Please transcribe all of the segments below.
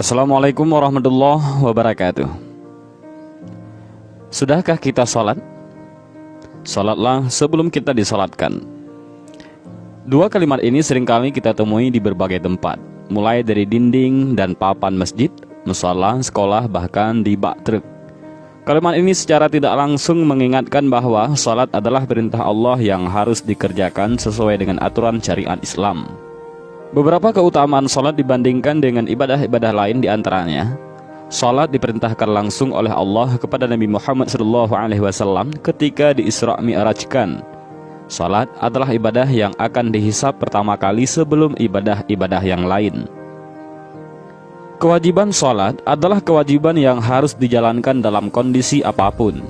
Assalamualaikum warahmatullahi wabarakatuh. Sudahkah kita sholat? Sholatlah sebelum kita disolatkan. Dua kalimat ini seringkali kita temui di berbagai tempat, mulai dari dinding dan papan masjid, mushola, sekolah, bahkan di bak truk. Kalimat ini secara tidak langsung mengingatkan bahwa sholat adalah perintah Allah yang harus dikerjakan sesuai dengan aturan syariat Islam. Beberapa keutamaan sholat dibandingkan dengan ibadah-ibadah lain diantaranya, sholat diperintahkan langsung oleh Allah kepada Nabi Muhammad SAW ketika di-Isra' Mi'rajkan. Sholat adalah ibadah yang akan dihisab pertama kali sebelum ibadah-ibadah yang lain. Kewajiban sholat adalah kewajiban yang harus dijalankan dalam kondisi apapun.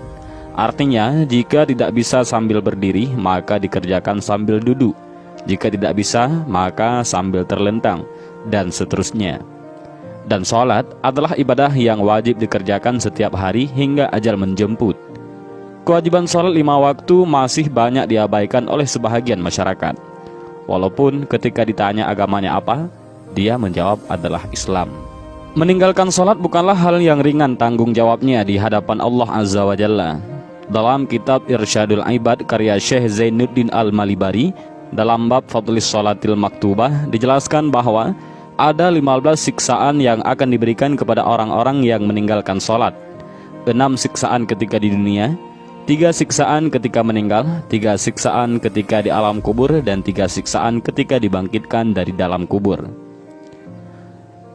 Artinya, jika tidak bisa sambil berdiri, maka dikerjakan sambil duduk. Jika tidak bisa, maka sambil terlentang, dan seterusnya. Dan sholat adalah ibadah yang wajib dikerjakan setiap hari hingga ajal menjemput. Kewajiban sholat 5 waktu masih banyak diabaikan oleh sebahagian masyarakat. Walaupun ketika ditanya agamanya apa, dia menjawab adalah Islam. Meninggalkan sholat bukanlah hal yang ringan tanggung jawabnya di hadapan Allah Azza wa Jalla. Dalam kitab Irsyadul Ibad karya Syekh Zainuddin Al-Malibari, dalam bab Fadlis Sholatil Maktubah dijelaskan bahwa ada 15 siksaan yang akan diberikan kepada orang-orang yang meninggalkan sholat. 6 siksaan ketika di dunia, 3 siksaan ketika meninggal, 3 siksaan ketika di alam kubur, dan 3 siksaan ketika dibangkitkan dari dalam kubur.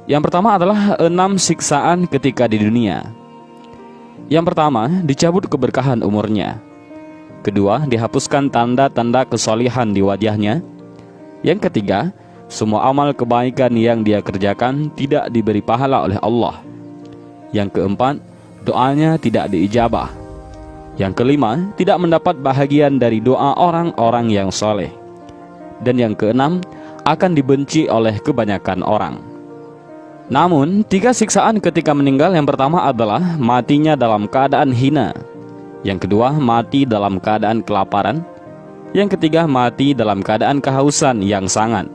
Yang pertama adalah 6 siksaan ketika di dunia. Yang pertama, dicabut keberkahan umurnya. Kedua, dihapuskan tanda-tanda kesolihan di wajahnya. Yang ketiga, semua amal kebaikan yang dia kerjakan tidak diberi pahala oleh Allah. Yang keempat, doanya tidak diijabah. Yang kelima, tidak mendapat bahagian dari doa orang-orang yang soleh. Dan yang keenam, akan dibenci oleh kebanyakan orang. Namun, 3 siksaan ketika meninggal yang pertama adalah matinya dalam keadaan hina. Yang kedua, mati dalam keadaan kelaparan. Yang ketiga, mati dalam keadaan kehausan yang sangat.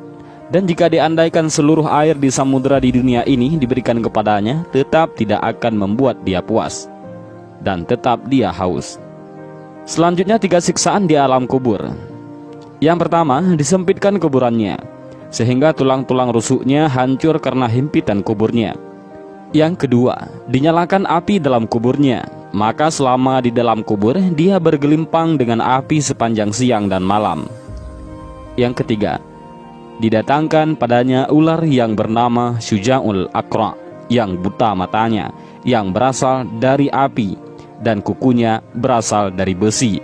Dan jika diandaikan seluruh air di samudera di dunia ini diberikan kepadanya, tetap tidak akan membuat dia puas, dan tetap dia haus. Selanjutnya, 3 siksaan di alam kubur. Yang pertama, disempitkan kuburannya, sehingga tulang-tulang rusuknya hancur karena himpitan kuburnya. Yang kedua, dinyalakan api dalam kuburnya, maka selama di dalam kubur dia bergelimpang dengan api sepanjang siang dan malam. Yang ketiga, didatangkan padanya ular yang bernama Syuja'ul Aqra, yang buta matanya, yang berasal dari api, dan kukunya berasal dari besi,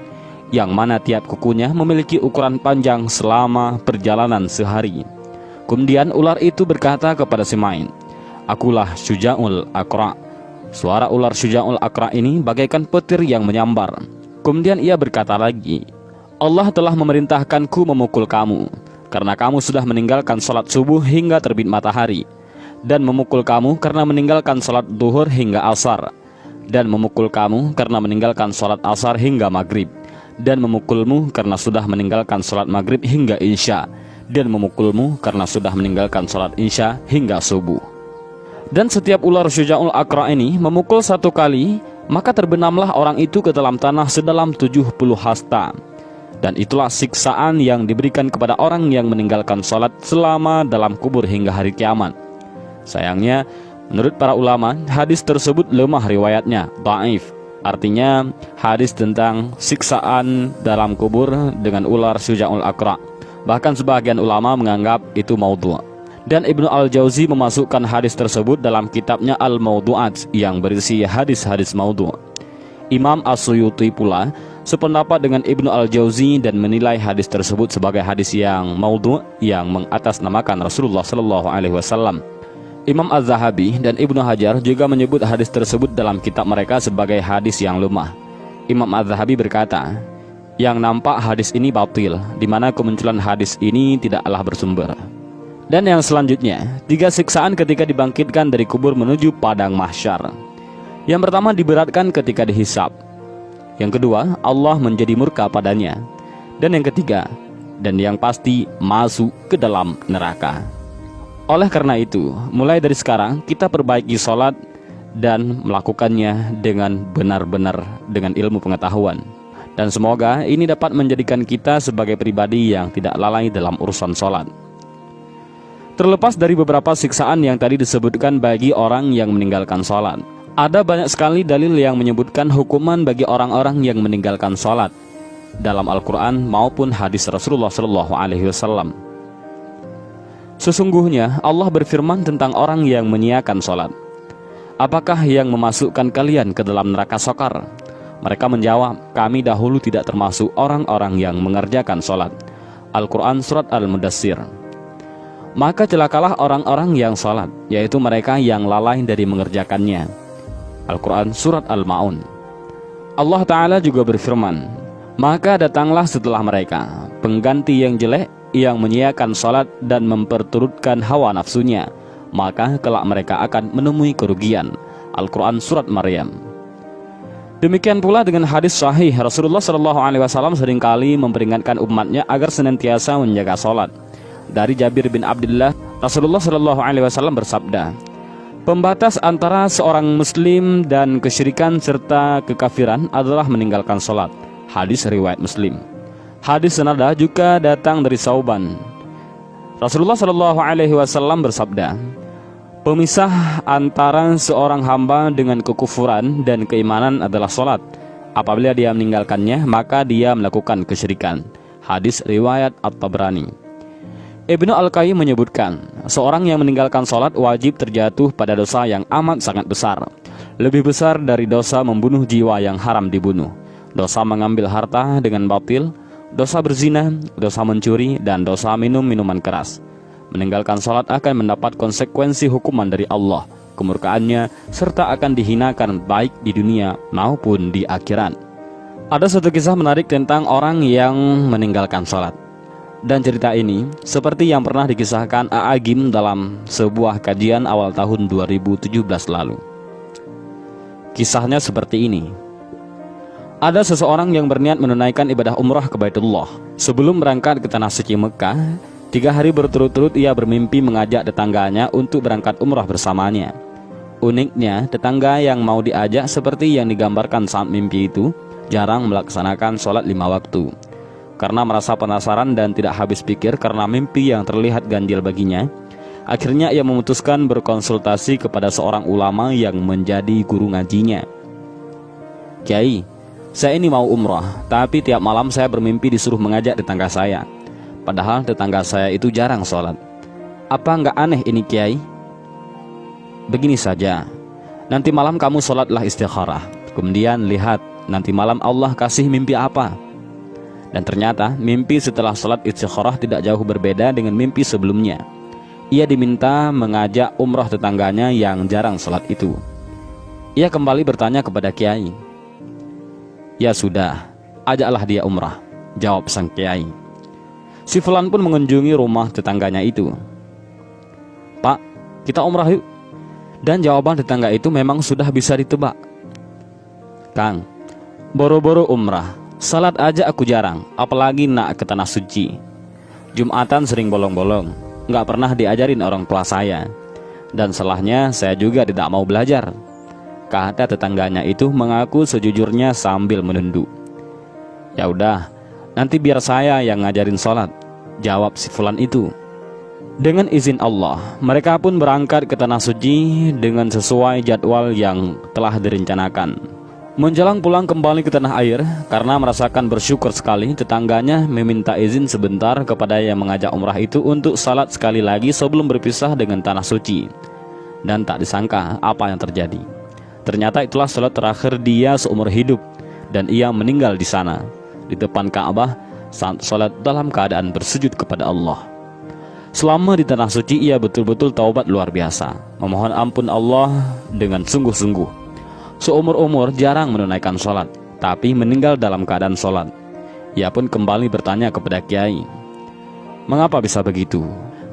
yang mana tiap kukunya memiliki ukuran panjang selama perjalanan sehari. Kemudian ular itu berkata kepada si main, "Akulah Syuja'ul Aqra." Suara ular Syuja'ul Aqra ini bagaikan petir yang menyambar. Kemudian ia berkata lagi, "Allah telah memerintahkanku memukul kamu, karena kamu sudah meninggalkan sholat subuh hingga terbit matahari, dan memukul kamu karena meninggalkan sholat duhur hingga asar, dan memukul kamu karena meninggalkan sholat asar hingga maghrib, dan memukulmu karena sudah meninggalkan sholat maghrib hingga isya, dan memukulmu karena sudah meninggalkan sholat isya hingga subuh." Dan setiap ular Syuja'ul Aqra ini memukul 1 kali, maka terbenamlah orang itu ke dalam tanah sedalam 70 hasta. Dan itulah siksaan yang diberikan kepada orang yang meninggalkan sholat selama dalam kubur hingga hari kiamat. Sayangnya, menurut para ulama, hadis tersebut lemah riwayatnya, dhaif. Artinya, hadis tentang siksaan dalam kubur dengan ular Syuja'ul Aqra. Bahkan sebagian ulama menganggap itu maudhu'. Dan Ibnu Al-Jauzi memasukkan hadis tersebut dalam kitabnya Al-Mawdu'at yang berisi hadis-hadis maudhu'. Imam As-Suyuti pula sependapat dengan Ibnu Al-Jauzi dan menilai hadis tersebut sebagai hadis yang maudhu' yang mengatasnamakan Rasulullah SAW. Imam Az-Zahabi dan Ibnu Hajar juga menyebut hadis tersebut dalam kitab mereka sebagai hadis yang lemah. Imam Az-Zahabi berkata, "Yang nampak hadis ini batil, di mana kemunculan hadis ini tidaklah bersumber." Dan yang selanjutnya, 3 siksaan ketika dibangkitkan dari kubur menuju padang mahsyar. Yang pertama, diberatkan ketika dihisab. Yang kedua, Allah menjadi murka padanya. Dan yang ketiga, dan yang pasti masuk ke dalam neraka. Oleh karena itu, mulai dari sekarang kita perbaiki sholat dan melakukannya dengan benar-benar dengan ilmu pengetahuan. Dan semoga ini dapat menjadikan kita sebagai pribadi yang tidak lalai dalam urusan sholat. Terlepas dari beberapa siksaan yang tadi disebutkan bagi orang yang meninggalkan sholat, ada banyak sekali dalil yang menyebutkan hukuman bagi orang-orang yang meninggalkan sholat dalam Al-Quran maupun hadis Rasulullah SAW. Sesungguhnya Allah berfirman tentang orang yang menyiakan sholat. Apakah yang memasukkan kalian ke dalam neraka sokar? Mereka menjawab, kami dahulu tidak termasuk orang-orang yang mengerjakan sholat. Al-Quran Surat Al-Mudassir. Maka celakalah orang-orang yang sholat, yaitu mereka yang lalai dari mengerjakannya. Al-Quran Surat Al-Ma'un. Allah Ta'ala juga berfirman, maka datanglah setelah mereka pengganti yang jelek, yang menyiakan sholat dan memperturutkan hawa nafsunya, maka kelak mereka akan menemui kerugian. Al-Quran Surat Maryam. Demikian pula dengan hadis sahih, Rasulullah SAW seringkali memperingatkan umatnya agar senantiasa menjaga sholat. Dari Jabir bin Abdullah, Rasulullah SAW bersabda, pembatas antara seorang muslim dan kesyirikan serta kekafiran adalah meninggalkan sholat. Hadis riwayat Muslim. Hadis senada juga datang dari Sauban. Rasulullah SAW bersabda, pemisah antara seorang hamba dengan kekufuran dan keimanan adalah sholat. Apabila dia meninggalkannya, maka dia melakukan kesyirikan. Hadis riwayat At-Tabrani. Ibnu Al-Qayyim menyebutkan, seorang yang meninggalkan sholat wajib terjatuh pada dosa yang amat sangat besar, lebih besar dari dosa membunuh jiwa yang haram dibunuh, dosa mengambil harta dengan batil, dosa berzina, dosa mencuri, dan dosa minum minuman keras. Meninggalkan sholat akan mendapat konsekuensi hukuman dari Allah, kemurkaannya, serta akan dihinakan baik di dunia maupun di akhirat. Ada satu kisah menarik tentang orang yang meninggalkan sholat. Dan cerita ini seperti yang pernah dikisahkan A'agim dalam sebuah kajian awal tahun 2017 lalu. Kisahnya seperti ini. Ada seseorang yang berniat menunaikan ibadah umrah ke Baitullah. Sebelum berangkat ke tanah suci Mekah, 3 hari berturut-turut ia bermimpi mengajak tetangganya untuk berangkat umrah bersamanya. Uniknya, tetangga yang mau diajak seperti yang digambarkan saat mimpi itu jarang melaksanakan sholat 5 waktu. Karena merasa penasaran dan tidak habis pikir karena mimpi yang terlihat ganjil baginya, akhirnya ia memutuskan berkonsultasi kepada seorang ulama yang menjadi guru ngajinya. Kiai, saya ini mau umrah, tapi tiap malam saya bermimpi disuruh mengajak tetangga saya. Padahal tetangga saya itu jarang sholat. Apa nggak aneh ini Kiai? Begini saja, nanti malam kamu sholatlah istikharah. Kemudian lihat nanti malam Allah kasih mimpi apa. Dan ternyata mimpi setelah sholat istikharah tidak jauh berbeda dengan mimpi sebelumnya. Ia diminta mengajak umrah tetangganya yang jarang sholat itu. Ia kembali bertanya kepada Kiai. Ya sudah, ajaklah dia umrah, jawab sang Kiai. Si fulan pun mengunjungi rumah tetangganya itu. Pak, kita umrah yuk. Dan jawaban tetangga itu memang sudah bisa ditebak. Kang, boro-boro umrah, salat aja aku jarang, apalagi nak ke tanah suci. Jumatan sering bolong-bolong, nggak pernah diajarin orang tua saya. Dan salahnya saya juga tidak mau belajar, kata tetangganya itu mengaku sejujurnya sambil menunduk. Ya udah, nanti biar saya yang ngajarin sholat, jawab si fulan itu. Dengan izin Allah, mereka pun berangkat ke tanah suci dengan sesuai jadwal yang telah direncanakan. Menjelang pulang kembali ke tanah air, karena merasakan bersyukur sekali, tetangganya meminta izin sebentar kepada yang mengajak umrah itu untuk salat sekali lagi sebelum berpisah dengan tanah suci. Dan tak disangka apa yang terjadi. Ternyata itulah salat terakhir dia seumur hidup, dan ia meninggal di sana, di depan Ka'bah, saat salat dalam keadaan bersujud kepada Allah. Selama di tanah suci ia betul-betul taubat luar biasa, memohon ampun Allah dengan sungguh-sungguh. Seumur-umur jarang menunaikan sholat, tapi meninggal dalam keadaan sholat. Ia pun kembali bertanya kepada Kiai, mengapa bisa begitu?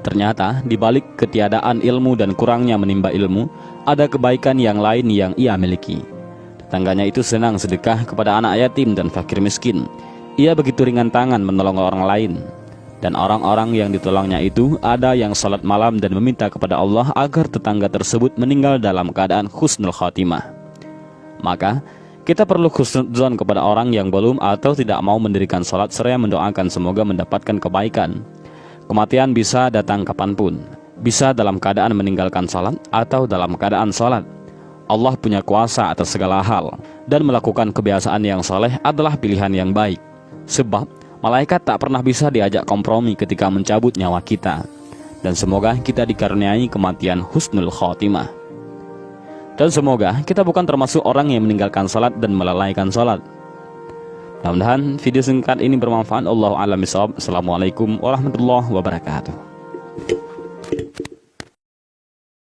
Ternyata di balik ketiadaan ilmu dan kurangnya menimba ilmu, ada kebaikan yang lain yang ia miliki. Tetangganya itu senang sedekah kepada anak yatim dan fakir miskin. Ia begitu ringan tangan menolong orang lain. Dan orang-orang yang ditolongnya itu ada yang salat malam dan meminta kepada Allah agar tetangga tersebut meninggal dalam keadaan husnul khatimah. Maka kita perlu husnudzon kepada orang yang belum atau tidak mau mendirikan salat seraya mendoakan semoga mendapatkan kebaikan. Kematian bisa datang kapanpun, bisa dalam keadaan meninggalkan salat atau dalam keadaan salat. Allah punya kuasa atas segala hal, dan melakukan kebiasaan yang saleh adalah pilihan yang baik. Sebab malaikat tak pernah bisa diajak kompromi ketika mencabut nyawa kita. Dan semoga kita dikaruniai kematian husnul khotimah. Dan semoga kita bukan termasuk orang yang meninggalkan salat dan melalaikan salat. Mudah-mudahan video singkat ini bermanfaat. Allahu a'lam bishawab. Assalamualaikum warahmatullahi wabarakatuh.